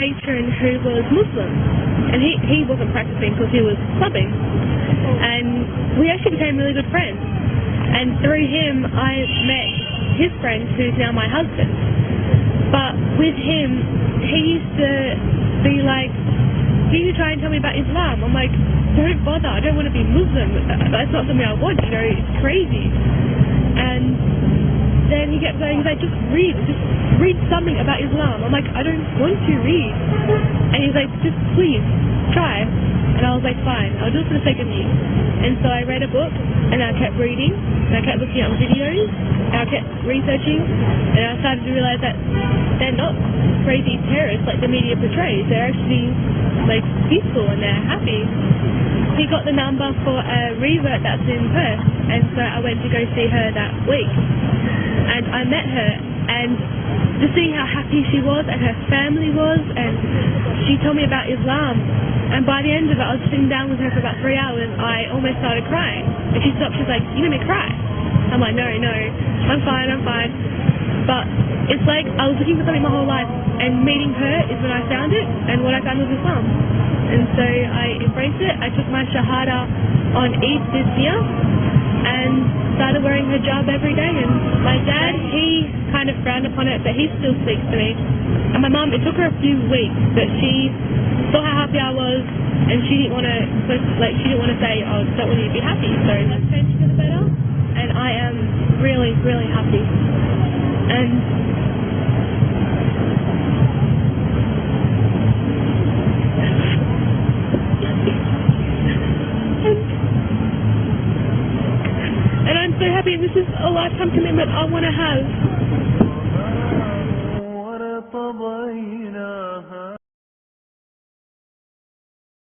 patron who was Muslim, and he wasn't practicing because he was subbing, and we actually became really good friends, and through him I met his friend who's now my husband. But with him, he used to be like, he used to try and tell me about Islam. I'm like, don't bother, I don't want to be Muslim, that's not something I want, you know, it's crazy. And then he kept saying, he's like, just read something about Islam. I'm like, I don't want to read. And he's like, just please, try. And I was like, fine, I'll do it for the sake of you. And so I read a book, and I kept reading, and I kept looking at videos, and I kept researching, and I started to realize that they're not crazy terrorists like the media portrays. They're actually like peaceful and they're happy. He got the number for a revert that's in Perth, and so I went to go see her that week. And I met her, and to see how happy she was and her family was, and she told me about Islam. And by the end of it, I was sitting down with her for about 3 hours. I almost started crying. And she stopped, she's like, you made me cry. I'm like, no, I'm fine. But it's like I was looking for something my whole life, and meeting her is when I found it, and what I found was Islam. And so I embraced it. I took my Shahada on Eid this year, and started wearing hijab every day. And my dad, he kind of frowned upon it, but he still speaks to me. And my mum, it took her a few weeks, but she saw how happy I was, and she didn't want to, say, oh, I don't want you to be happy. So I've changed for the better, and I am really, really happy. And I'm so happy. This is a lifetime commitment I want to have.